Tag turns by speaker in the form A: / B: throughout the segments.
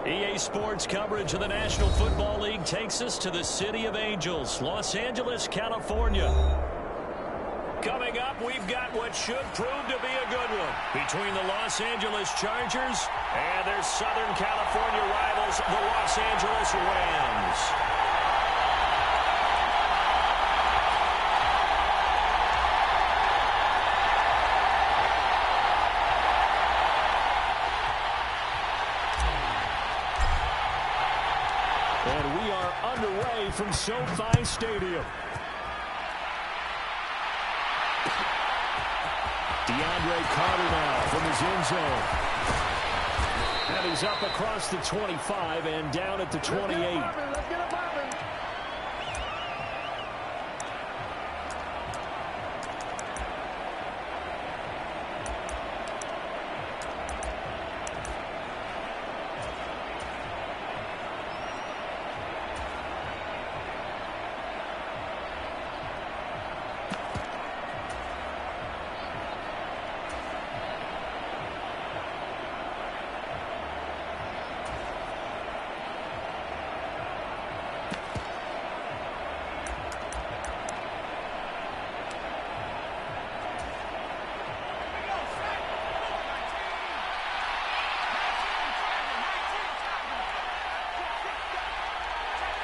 A: EA Sports coverage of the National Football League takes us to the City of Angels, Los Angeles, California. Coming up, we've got what should prove to be a good one between the Los Angeles Chargers and their Southern California rivals, the Los Angeles Rams. And we are underway from SoFi Stadium. DeAndre Carter now from his end zone. And he's up across the 25 and down at the 28.
B: Let's get it poppin'.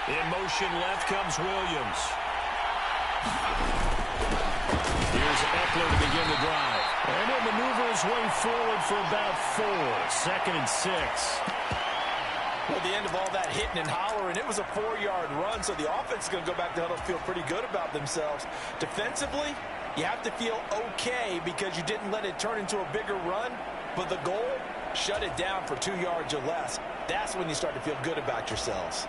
A: In motion left comes Williams. Here's Eckler to begin the drive. And he'll maneuver his way forward for about 4. 2nd and 6.
C: Well, the end of all that hitting and hollering, it was a 4-yard run, so the offense is going to go back to huddle, feel pretty good about themselves. Defensively, you have to feel okay because you didn't let it turn into a bigger run, but the goal, shut it down for 2 yards or less. That's when you start to feel good about yourselves.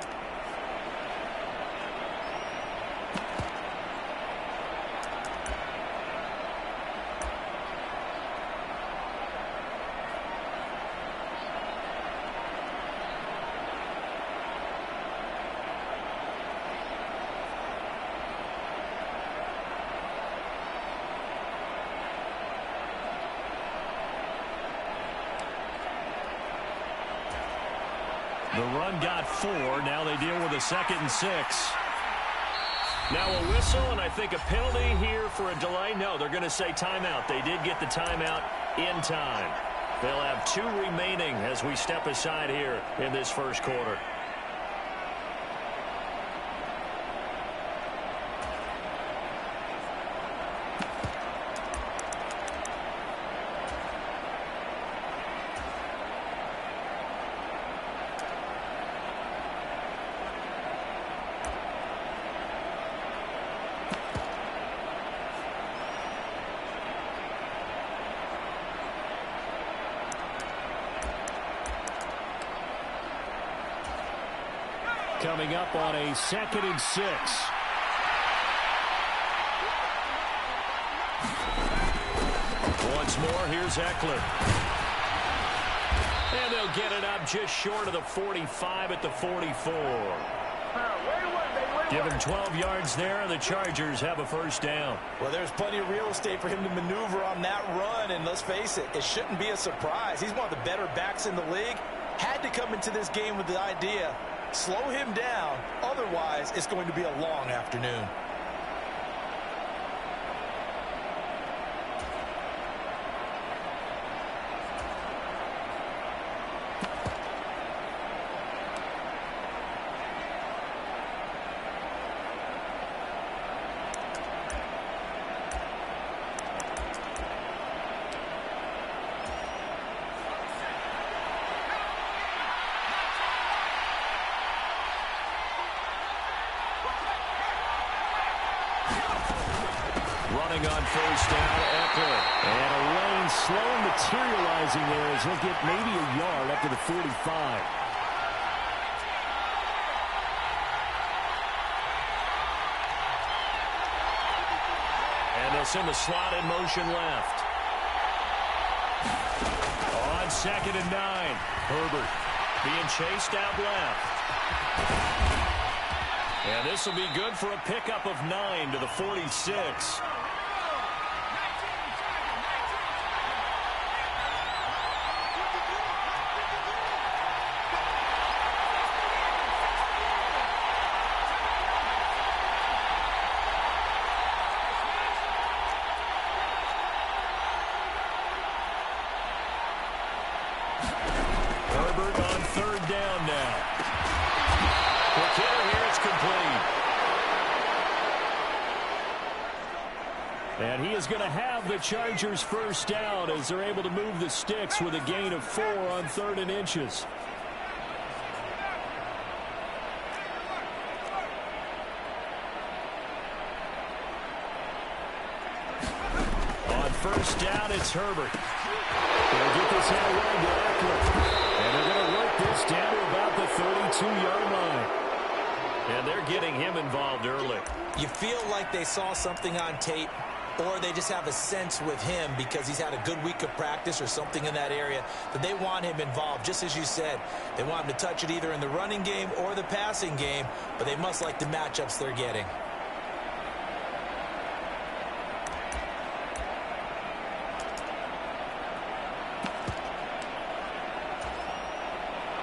A: The run got 4. Now they deal with a 2nd and 6. Now a whistle, and I think a penalty here for a delay. No, they're going to say timeout. They did get the timeout in time. They'll have 2 remaining as we step aside here in this first quarter. Coming up on a 2nd and 6. Once more, here's Eckler. And they'll get it up just short of the 45 at the 44. Give him 12 yards there, and the Chargers have a first down.
C: Well, there's plenty of real estate for him to maneuver on that run, and let's face it, it shouldn't be a surprise. He's one of the better backs in the league. Had to come into this game with the idea, slow him down, otherwise it's going to be a long afternoon.
A: Running on first down, Eckler. And a lane slow materializing there as he'll get maybe a yard up to the 45. And they'll send the slot in motion left. On 2nd and 9, Herbert being chased out left. And this will be good for a pickup of 9 to the 46. third down now. The kicker here is complete. And he is going to have the Chargers first down as they're able to move the sticks with a gain of 4 on 3rd and inches. On first down, it's Herbert. They'll get this out wide to Eckler. And they're going to work this down to about the 32-yard line. And they're getting him involved early.
C: You feel like they saw something on tape, or they just have a sense with him because he's had a good week of practice or something in that area that they want him involved. Just as you said, they want him to touch it either in the running game or the passing game, but they must like the matchups they're getting.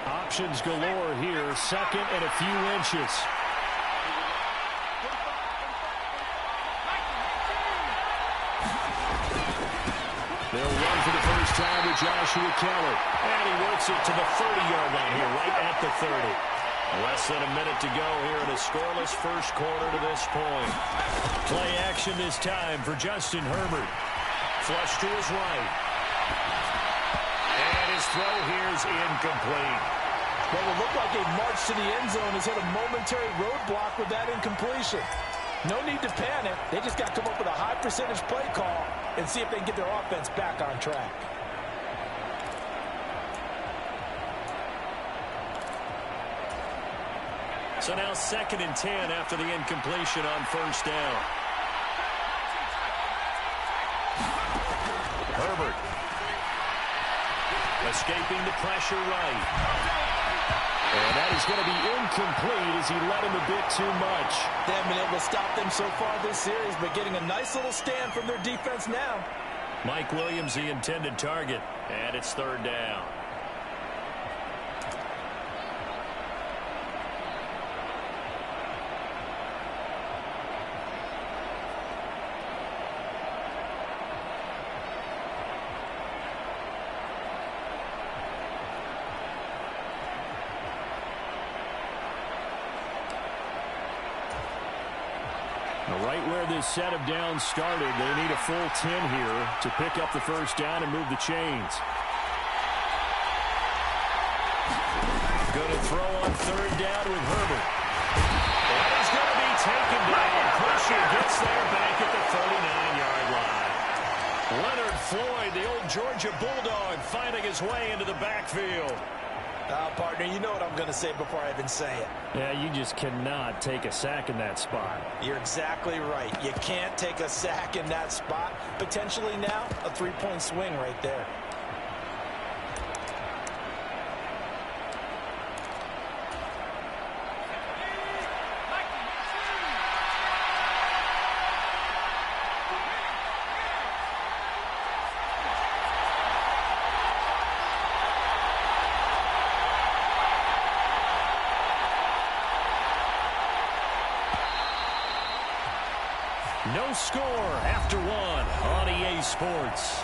A: Options galore here, 2nd and a few inches. They'll run for the first time with Joshua Keller. And he works it to the 30-yard line here, right at the 30. Less than a minute to go here in a scoreless first quarter to this point. Play action this time for Justin Herbert. Flush to his right. And his throw here is incomplete.
C: What will look like a march to the end zone has hit a momentary roadblock with that incompletion. No need to panic. They just got to come up with a high percentage play call and see if they can get their offense back on track.
A: So now 2nd and 10 after the incompletion on first down. Herbert. Escaping the pressure right. And that is going to be incomplete as he led him a bit too much.
C: They haven't been able to stop them so far this series, but getting a nice little stand from their defense now.
A: Mike Williams, the intended target, and it's 3rd down. Right where this set of downs started, they need a full 10 here to pick up the first down and move the chains. Going to throw on 3rd down with Herbert. And he's going to be taken down. Pressure gets there back at the 39-yard line. Leonard Floyd, the old Georgia Bulldog, finding his way into the backfield.
C: Partner, you know what I'm going to say before I even say it.
A: Yeah, you just cannot take a sack in that spot.
C: You're exactly right. You can't take a sack in that spot. Potentially now, a 3-point swing right there.
A: No score after 1 on EA Sports.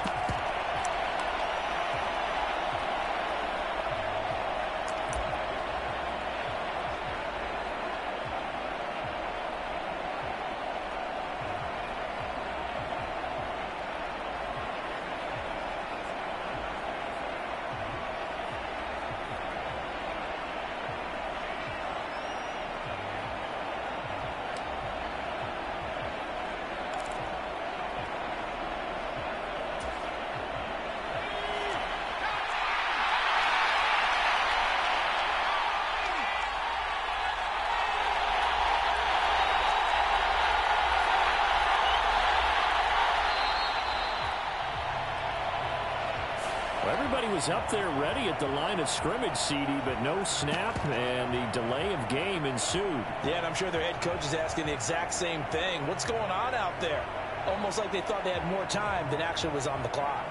A: Everybody was up there ready at the line of scrimmage, CD, but no snap, and the delay of game ensued.
C: Yeah, and I'm sure their head coach is asking the exact same thing. What's going on out there? Almost like they thought they had more time than actually was on the clock.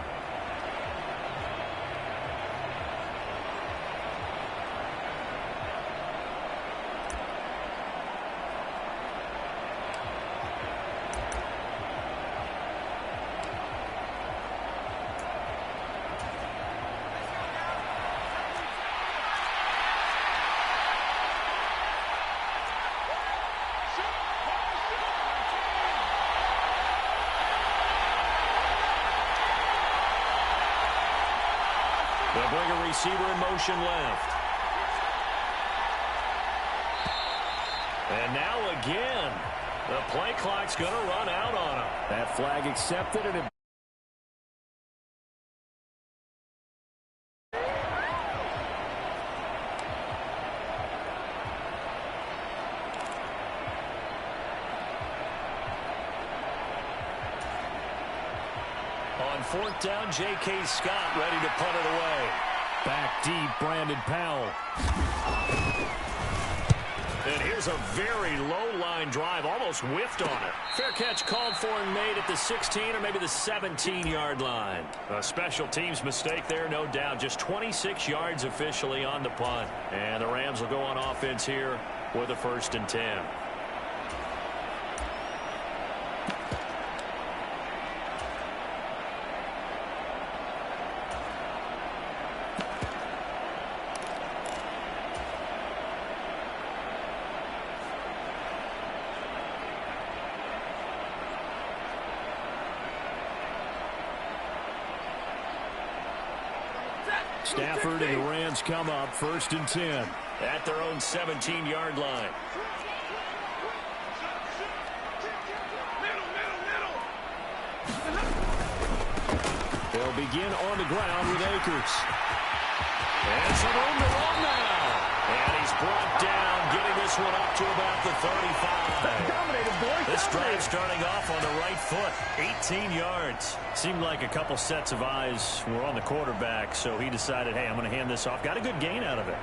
A: They'll bring a receiver in motion left. And now again, the play clock's going to run out on him. That flag accepted, and it on fourth down, J.K. Scott ready to punt it away. Back deep, Brandon Powell. And here's a very low-line drive, almost whiffed on it. Fair catch called for and made at the 16 or maybe the 17-yard line. A special teams mistake there, no doubt. Just 26 yards officially on the punt. And the Rams will go on offense here with a 1st and 10. Stafford and the Rams come up 1st and 10 at their own 17-yard line. They'll begin on the ground with Akers. And some room to run now. And he's brought down, getting this one up to about the 35. This drive starting off on the right foot, 18 yards. Seemed like a couple sets of eyes were on the quarterback, so he decided, hey, I'm going to hand this off. Got a good gain out of it.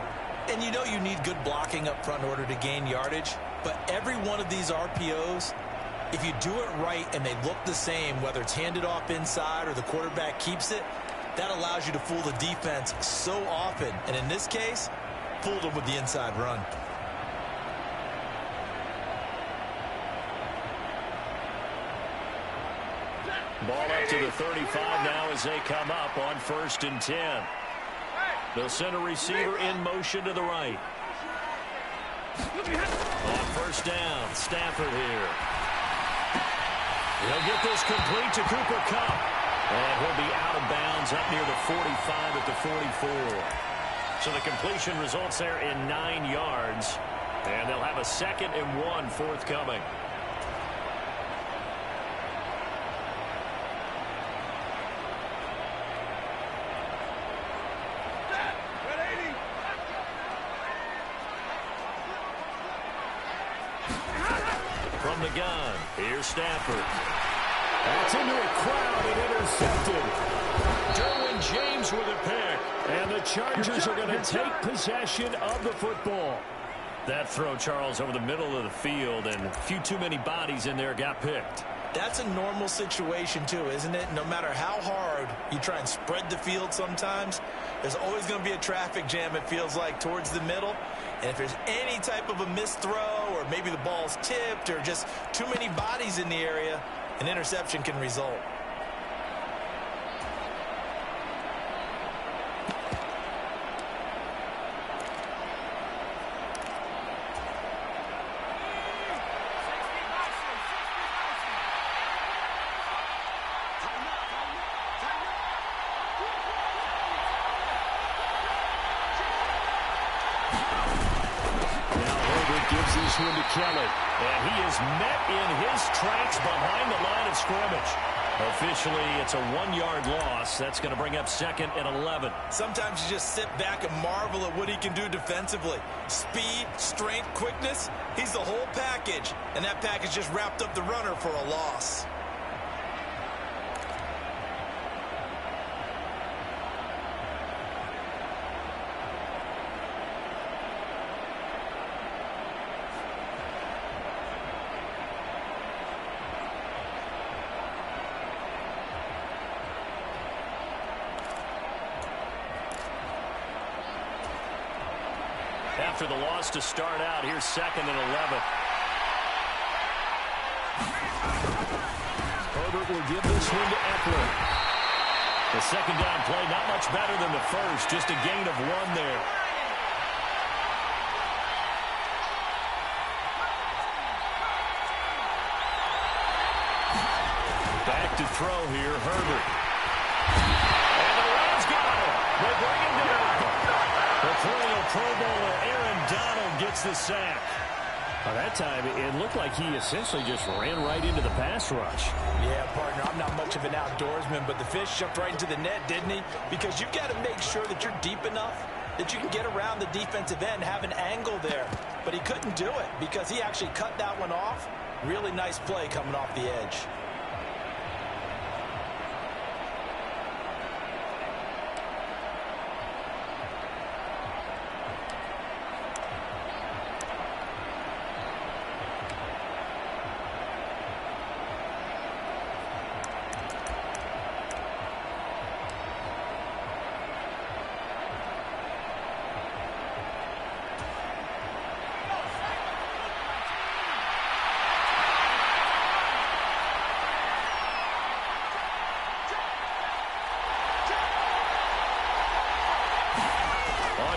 C: And you know you need good blocking up front in order to gain yardage, but every one of these RPOs, if you do it right and they look the same, whether it's handed off inside or the quarterback keeps it, that allows you to fool the defense so often. And in this case, fooled them with the inside run.
A: Ball up to the 35 now as they come up on 1st and 10. They'll send a receiver in motion to the right. On 1st down, Stafford here. He'll get this complete to Cooper Kupp. And he'll be out of bounds up near the 45 at the 44. So the completion results there in 9 yards. And they'll have a 2nd and 1 forthcoming. From the gun, here's Stafford. That's into a crowd and intercepted. Derwin James with a pick. And the Chargers are going to take possession of the football. That throw, Charles, over the middle of the field, and a few too many bodies in there got picked.
C: That's a normal situation, too, isn't it? No matter how hard you try and spread the field sometimes, there's always going to be a traffic jam, it feels like, towards the middle. And if there's any type of a missed throw or maybe the ball's tipped or just too many bodies in the area, an interception can result.
A: Gives one to Kelly. And he is met in his tracks behind the line of scrimmage. Officially, it's a 1-yard loss. That's going to bring up 2nd and 11.
C: Sometimes you just sit back and marvel at what he can do defensively. Speed, strength, quickness. He's the whole package. And that package just wrapped up the runner for a loss.
A: After the loss to start out, here's 2nd and 11. Herbert will give this one to Eckler. The 2nd down play, not much better than the first, just a gain of 1 there. Back to throw here, Herbert. And the Rams got him. They bring him down. The perennial Pro Bowler Aaron Donald gets the sack. Well, that time, it looked like he essentially just ran right into the pass rush.
C: Yeah, partner, I'm not much of an outdoorsman, but the fish jumped right into the net, didn't he? Because you've got to make sure that you're deep enough that you can get around the defensive end, have an angle there. But he couldn't do it because he actually cut that one off. Really nice play coming off the edge.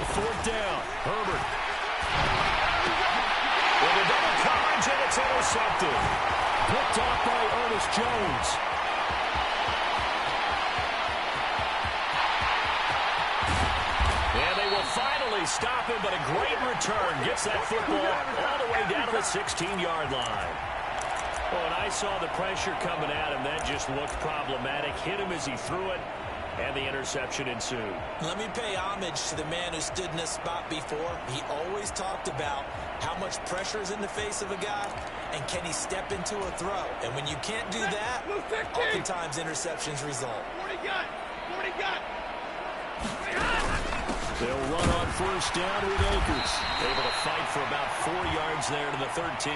A: Fourth down, Herbert. With a double coverage, and it's intercepted. Picked off by Ernest Jones. And they will finally stop him, but a great return. Gets that football all the way down to the 16-yard line. Well, when I saw the pressure coming at him, that just looked problematic. Hit him as he threw it. And the interception ensued.
C: Let me pay homage to the man who stood in this spot before. He always talked about how much pressure is in the face of a guy, and can he step into a throw. And when you can't do that, oftentimes interceptions result.
A: They'll run on first down with Akers. Able to fight for about 4 yards there to the 13.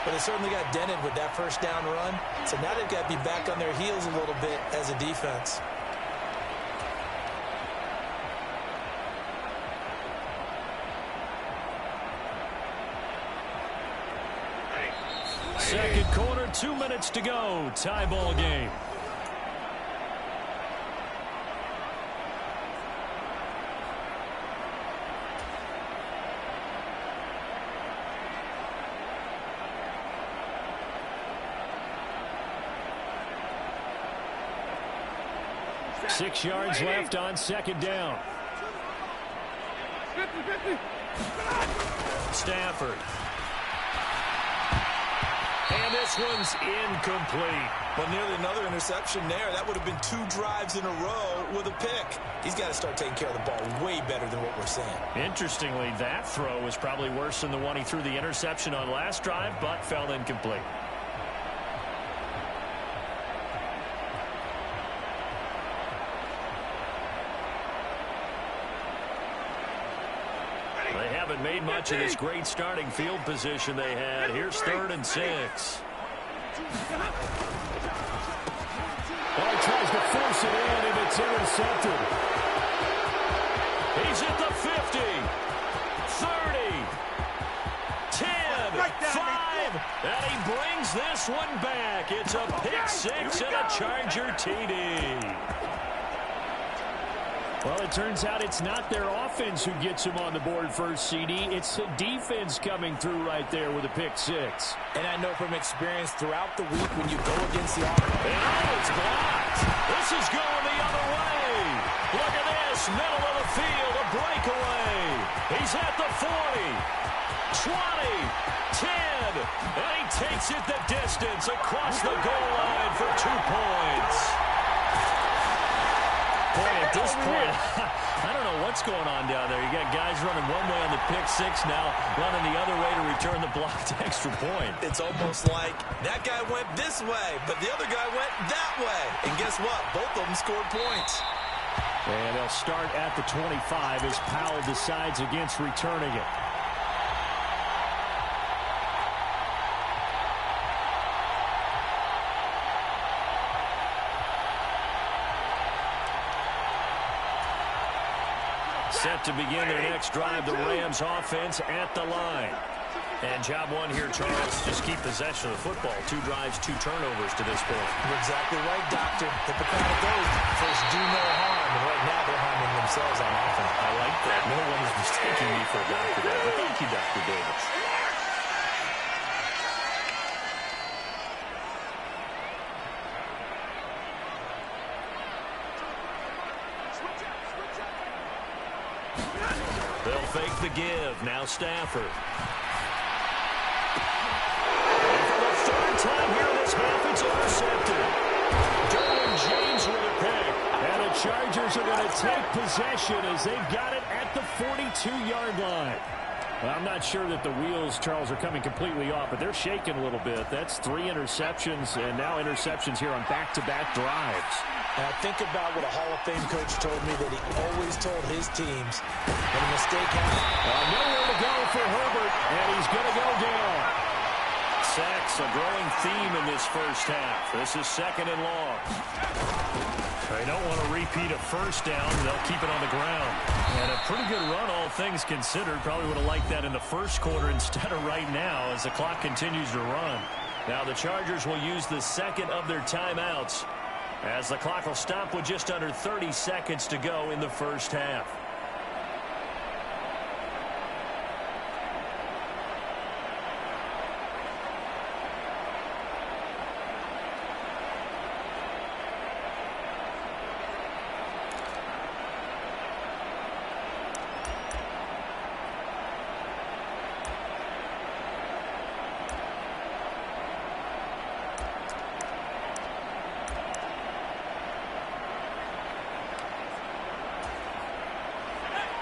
C: But they certainly got dented with that first down run. So now they've got to be back on their heels a little bit as a defense.
A: Second quarter, 2 minutes to go. Tie ball game. Six yards left on second down. Stafford. And this one's incomplete.
C: But nearly another interception there. That would have been 2 drives in a row with a pick. He's got to start taking care of the ball way better than what we're seeing.
A: Interestingly, that throw was probably worse than the one he threw the interception on last drive, but fell incomplete. They haven't made much of this great starting field position they had. Here's 3rd and 6. Well, he tries to force it in, and it's intercepted. He's at the 50, 30, 10, 5, and he brings this one back. It's a pick 6 and a Charger TD. Well, it turns out it's not their offense who gets him on the board first, CD. It's the defense coming through right there with a pick 6.
C: And I know from experience throughout the week when you go against the offense.
A: And it's blocked. This is going the other way. Look at this. Middle of the field, a breakaway. He's at the 40, 20, 10, and he takes it the distance across the goal line for 2 points. Boy, at this point, I don't know what's going on down there. You got guys running one way on the pick 6 now, running the other way to return the blocked extra point.
C: It's almost like that guy went this way, but the other guy went that way. And guess what? Both of them scored points.
A: And they'll start at the 25 as Powell decides against returning it. Set to begin their next drive, the Rams offense at the line. And job one here, Charles, just keep possession of the football. 2 drives, 2 turnovers to this point.
C: You're exactly right, Doctor. Hippocratic oath. First, do no harm. And right now, they're harming themselves on offense.
A: I like that. No one is mistaking me for a doctor there. But thank you, Dr. Davis. They'll fake the give. Now Stafford. And for the third time here in this half, it's intercepted. Derwin James with a pick. And the Chargers are going to take possession as they've got it at the 42-yard line. Well, I'm not sure that the wheels, Charles, are coming completely off, but they're shaking a little bit. That's 3 interceptions, and now interceptions here on back-to-back drives.
C: And I think about what a Hall of Fame coach told me that he always told his teams when a mistake happens.
A: Nowhere to go for Herbert, and he's going to go down. Sacks, a growing theme in this first half. This is 2nd and long. They don't want to repeat a first down. They'll keep it on the ground. And a pretty good run, all things considered. Probably would have liked that in the first quarter instead of right now as the clock continues to run. Now the Chargers will use the second of their timeouts as the clock will stop with just under 30 seconds to go in the first half.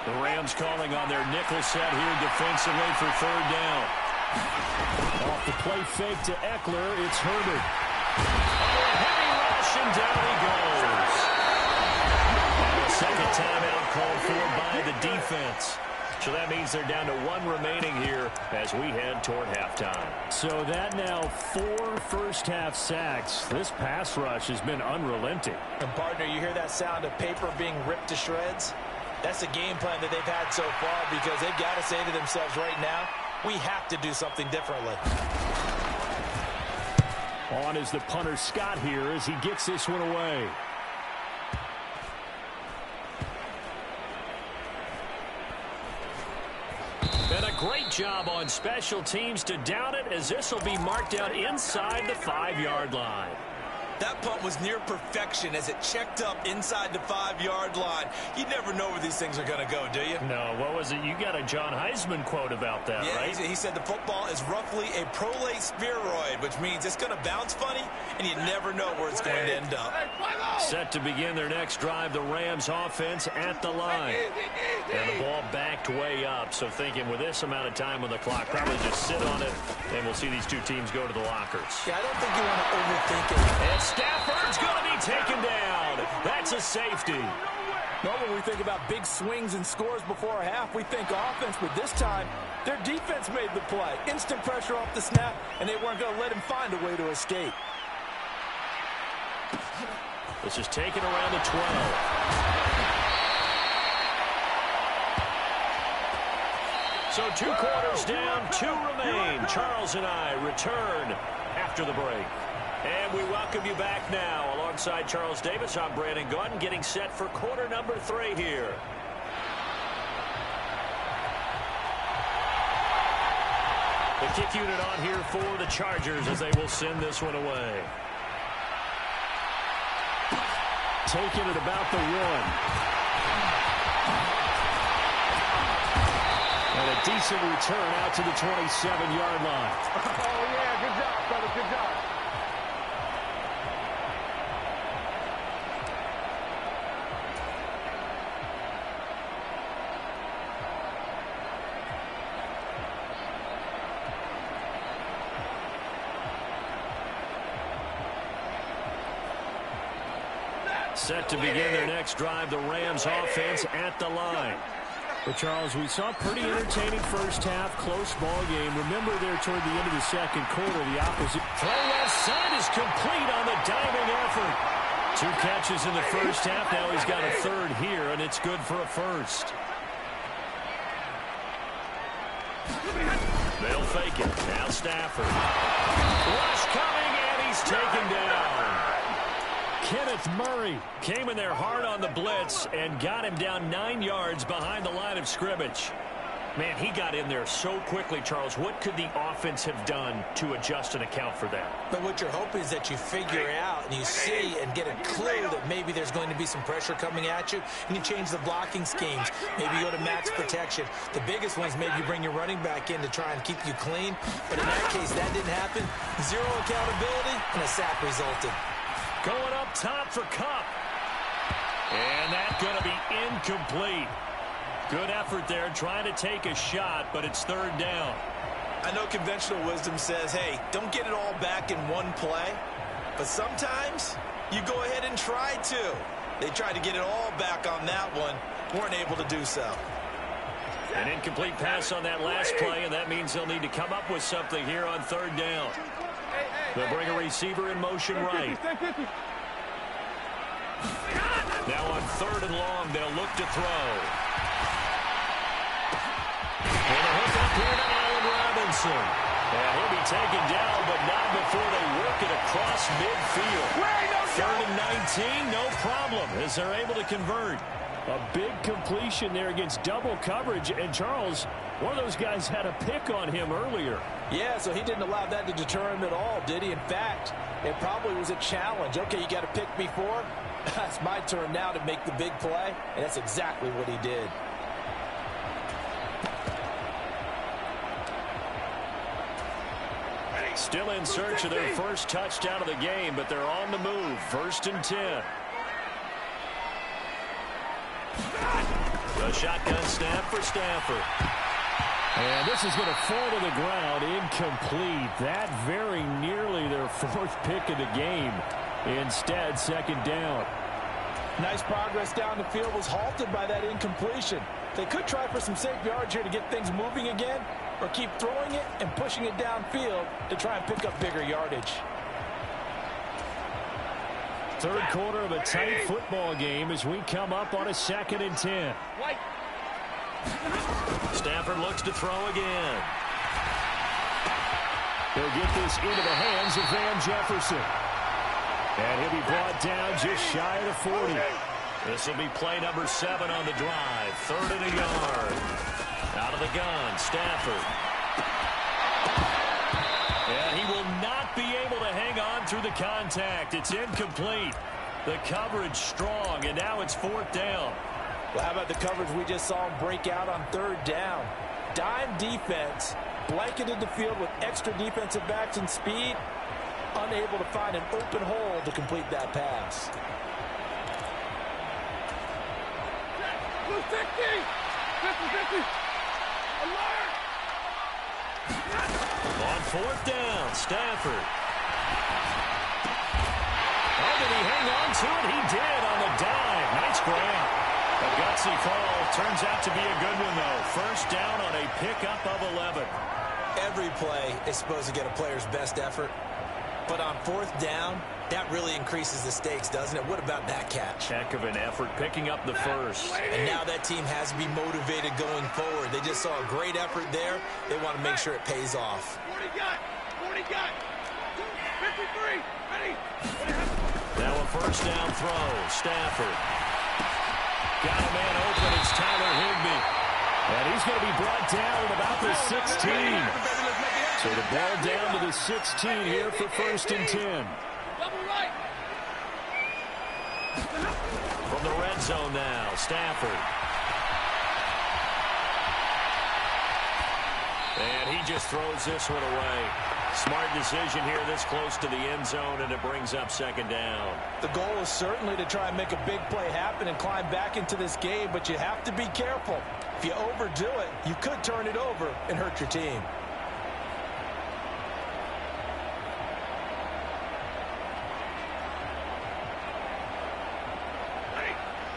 A: The Rams calling on their nickel set here defensively for 3rd down. Off the play fake to Eckler, it's Herbert. Under a heavy rush, and down he goes. And a second timeout called for by the defense. So that means they're down to 1 remaining here as we head toward halftime. So that now 4 first-half sacks. This pass rush has been unrelenting.
C: And, partner, you hear that sound of paper being ripped to shreds? That's the game plan that they've had so far because they've got to say to themselves right now, we have to do something differently.
A: On is the punter Scott here as he gets this one away. And a great job on special teams to down it as this will be marked out inside the 5-yard line.
C: That punt was near perfection as it checked up inside the 5-yard line. You never know where these things are going to go, do you?
A: No, what was it? You got a John Heisman quote about that, right?
C: He said the football is roughly a prolate spheroid, which means it's going to bounce funny, and you never know where it's going to end up.
A: Set to begin their next drive, the Rams offense at the line. And the ball backed way up, so thinking with this amount of time on the clock, probably just sit on it, and we'll see these two teams go to the lockers.
C: Yeah, I don't think you want to overthink it.
A: And Stafford's going to be taken down. That's a safety.
B: Normally, when we think about big swings and scores before a half, we think offense, but this time, their defense made the play. Instant pressure off the snap, and they weren't going to let him find a way to escape.
A: This is taken around the 12. So 2 quarters down, 2 remain. Charles and I return after the break. And we welcome you back now. Alongside Charles Davis, I'm Brandon Gaudin, getting set for quarter number 3 here. The kick unit on here for the Chargers as they will send this one away. Taking it about the 1. And a decent return out to the 27-yard line.
D: Oh, yeah, good job, brother, good job.
A: Set to begin their next drive, the Rams offense at the line.
B: But, Charles, we saw a pretty entertaining first half, close ball game. Remember there toward the end of the second quarter, the opposite.
A: Throw left side is complete on the diving effort. 2 catches in the first half. Now he's got a 3rd here, and it's good for a 1st. They'll fake it. Now Stafford. Rush coming, and he's taken down. Kenneth Murray came in there hard on the blitz and got him down 9 yards behind the line of scrimmage. Man, he got in there so quickly, Charles. What could the offense have done to adjust and account for that?
C: But what you're hoping is that you figure out and you see and get a clue that maybe there's going to be some pressure coming at you, and you change the blocking schemes. Maybe you go to max protection. The biggest ones, maybe you bring your running back in to try and keep you clean. But in that case, that didn't happen. Zero accountability, and a sack resulted.
A: Going up top for Kupp. And that's going to be incomplete. Good effort there, trying to take a shot, but it's third down.
C: I know conventional wisdom says, hey, don't get it all back in one play. But sometimes you go ahead and try to. They tried to get it all back on that one. Weren't able to do so.
A: An incomplete pass on that last play, and that means they'll need to come up with something here on third down. They'll bring a receiver in motion right. Now on third and long, they'll look to throw. And a hook up here to Allen Robinson. And he'll be taken down, but not before they work it across midfield. Third and 19, no problem, as they're able to convert.
E: A big completion there against double coverage. And, Charles, one of those guys had a pick on him earlier.
B: Yeah, so he didn't allow that to deter him at all, did he? In fact, it probably was a challenge. Okay, you got to pick me for. It's my turn now to make the big play, and that's exactly what he did.
A: Still in search of their first touchdown of the game, but they're on the move. First and 10. A shotgun snap for Stafford.
E: And this is going to fall to the ground, incomplete. That very nearly their fourth pick of the game. Instead, second down.
B: Nice progress down the field was halted by that incompletion. They could try for some safe yards here to get things moving again, or keep throwing it and pushing it downfield to try and pick up bigger yardage.
E: Third quarter of a tight football game as we come up on a second and 10.
A: Stafford looks to throw again.
E: They'll get this into the hands of Van Jefferson. And he'll be brought down just shy of the 40.
A: This will be play number 7 on the drive. Third and a yard. Out of the gun, Stafford. And he will not be able to hang on through the contact. It's incomplete. The coverage strong, and now it's fourth down.
B: Well, how about the coverage we just saw him break out on third down? Dime defense, blanketed the field with extra defensive backs and speed, unable to find an open hole to complete that pass.
D: Blue 50! 50-50! Alert!
A: On fourth down, Stafford. Oh, did he hang on to it? He did on the dive. Nice grab. A gutsy fall. Turns out to be a good one, though. First down on a pickup of 11.
C: Every play is supposed to get a player's best effort. But on fourth down, that really increases the stakes, doesn't it? What about that catch?
A: Heck of an effort picking up the first.
C: And now that team has to be motivated going forward. They just saw a great effort there. They want to make sure it pays off.
D: 40 got! 40 got! 53! Ready!
A: Now a first down throw. Stafford. Got a man open. It's Tyler Higbee.
E: And he's going to be brought down at about the 16. So the ball down to the 16 here for first and 10.
D: Double right!
A: From the red zone now, Stafford. And he just throws this one away. Smart decision here this close to the end zone, and it brings up second down.
B: The goal is certainly to try and make a big play happen and climb back into this game, but you have to be careful. If you overdo it, you could turn it over and hurt your team.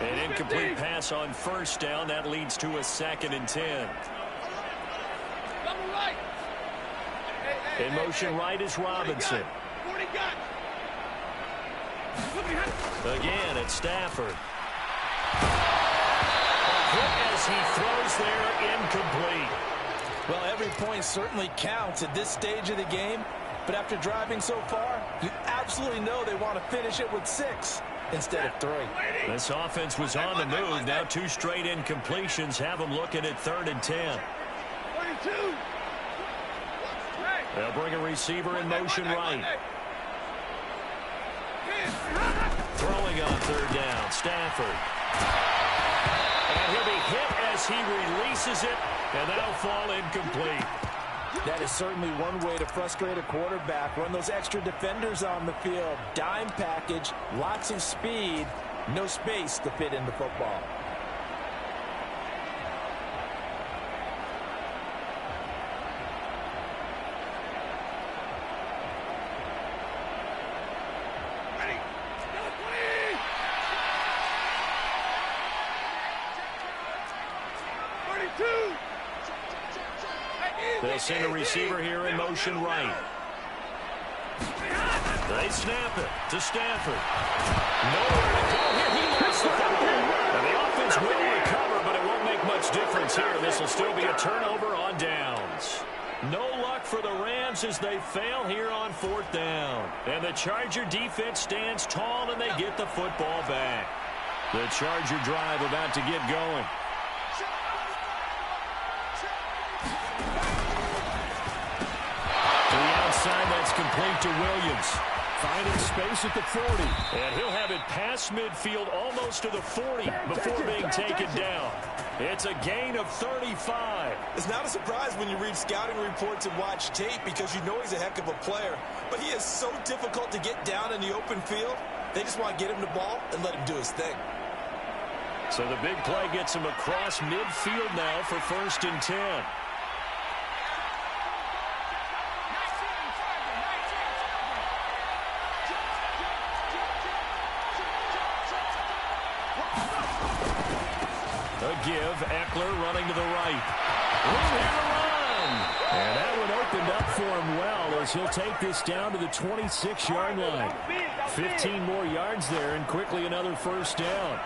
A: An incomplete pass on first down. That leads to a second and 10.
D: Double right!
A: In motion right is Robinson.
D: 40 got!
A: Again, it's Stafford. A hit as he throws there, incomplete.
B: Well, every point certainly counts at this stage of the game, but after driving so far, you absolutely know they want to finish it with 6 instead of 3.
A: This offense was on the move. Now 2 straight incompletions have them looking at third and 10.
D: 42.
A: They'll bring a receiver in motion right. Throwing on third down, Stafford. And he'll be hit as he releases it, and that'll fall incomplete.
B: That is certainly one way to frustrate a quarterback. Run those extra defenders on the field. Dime package, lots of speed, no space to fit into football.
A: They'll send a receiver here in motion right. They snap it to Stafford. Nowhere to go here. He lost the football. And the offense will recover, but it won't make much difference here. This will still be a turnover on downs. No luck for the Rams as they fail here on fourth down. And the Charger defense stands tall, and they get the football back. The Charger drive about to get going. That's complete to Williams. Finding space at the 40. And he'll have it past midfield almost to the 40 before being taken down. It's a gain of 35.
C: It's not a surprise when you read scouting reports and watch tape because you know he's a heck of a player. But he is so difficult to get down in the open field. They just want to get him the ball and let him do his thing.
A: So the big play gets him across midfield now for 1st and 10. Give. Eckler running to the right. Room here to run. And that one opened up for him well as he'll take this down to the 26-yard line. 15 more yards there and quickly another first down.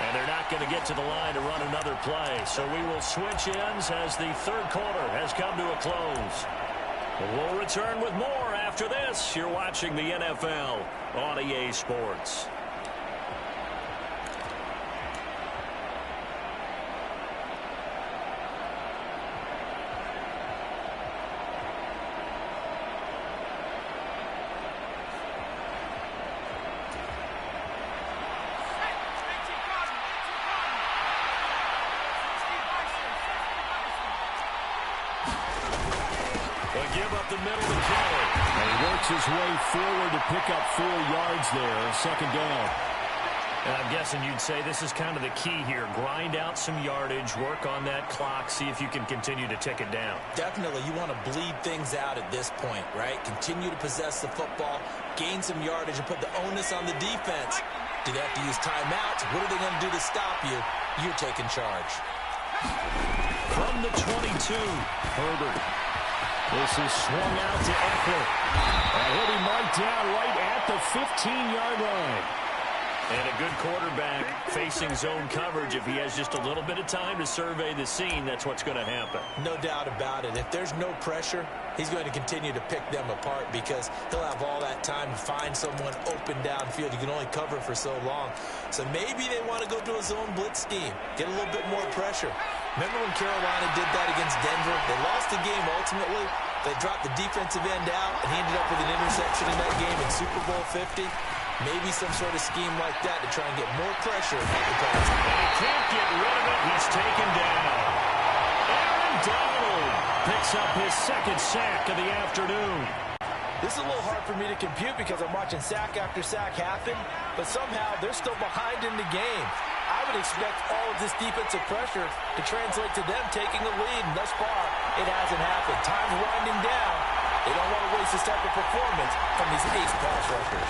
A: And they're not going to get to the line to run another play. So we will switch ends as the third quarter has come to a close. We'll return with more after this. You're watching the NFL on EA Sports. Give up the middle to Kelly. And he works his way forward to pick up 4 yards there. 2nd down. And I'm guessing you'd say this is kind of the key here. Grind out some yardage, work on that clock, see if you can continue to tick it down.
B: Definitely. You want to bleed things out at this point, right? Continue to possess the football, gain some yardage, and put the onus on the defense. Do they have to use timeouts? What are they going to do to stop you? You're taking charge.
A: From the 22, Herbert. This is swung out to Eckler. And he'll be marked down right at the 15-yard line. And a good quarterback facing zone coverage. If he has just a little bit of time to survey the scene, that's what's going to happen.
B: No doubt about it. If there's no pressure, he's going to continue to pick them apart because he'll have all that time to find someone open downfield. You can only cover for so long. So maybe they want to go to a zone blitz scheme, get a little bit more pressure. Remember when Carolina did that against Denver? They lost the game ultimately. They dropped the defensive end out, and he ended up with an interception in that game in Super Bowl 50. Maybe some sort of scheme like that to try and get more pressure at the pass.
A: And he can't get rid of it. He's taken down. Aaron Donald picks up his 2nd sack of the afternoon.
B: This is a little hard for me to compute because I'm watching sack after sack happen, but somehow they're still behind in the game. I would expect all of this defensive pressure to translate to them taking a lead, and thus far, it hasn't happened. Time's winding down. They don't want to waste this type of performance from these ace pass rushers.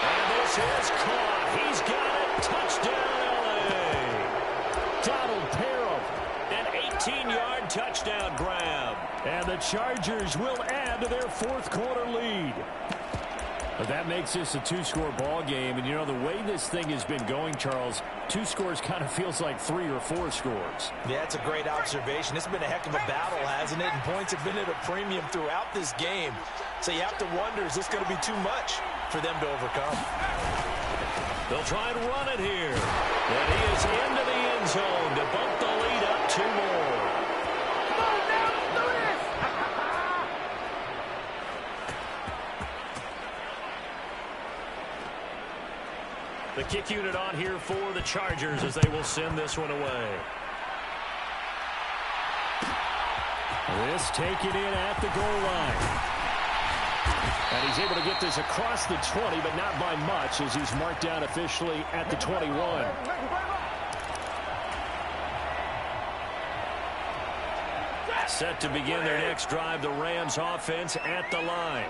A: And this is caught. He's got it. Touchdown, L.A. Donald Parham, an 18-yard touchdown grab. And the Chargers will add to their 4th quarter lead.
E: But that makes this a two-score ball game. And, you know, the way this thing has been going, Charles, 2 scores kind of feels like 3 or 4 scores.
B: Yeah, it's a great observation. It's been a heck of a battle, hasn't it? And points have been at a premium throughout this game. So you have to wonder, is this going to be too much for them to overcome?
A: They'll try and run it here. And he is into the end zone to bump the lead up 2 more.
D: Come on, now, let's do this!
A: The kick unit on here for the Chargers as they will send this one away.
E: This taken in at the goal line. And he's able to get this across the 20, but not by much as he's marked down officially at the 21.
A: Set to begin their next drive, the Rams offense at the line.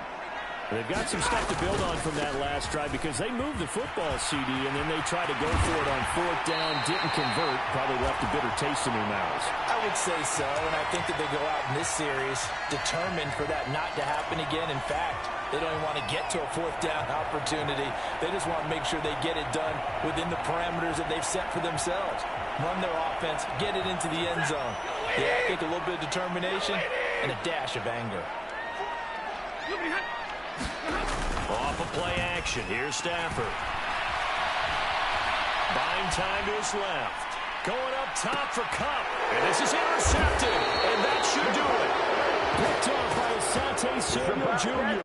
A: They've got some stuff to build on from that last drive because they moved the football, CD, and then they tried to go for it on 4th down, didn't convert, probably left a bitter taste in their mouths.
B: I would say so, and I think that they go out in this series determined for that not to happen again. In fact, they don't even want to get to a 4th down opportunity. They just want to make sure they get it done within the parameters that they've set for themselves. Run their offense, get it into the end zone. Yeah, I think a little bit of determination and a dash of anger.
A: Off of play action. Here's Stafford. Buying time to his left. Going up top for Cup. And this is intercepted. And that should do it.
E: Picked off by Asante Samuel Jr.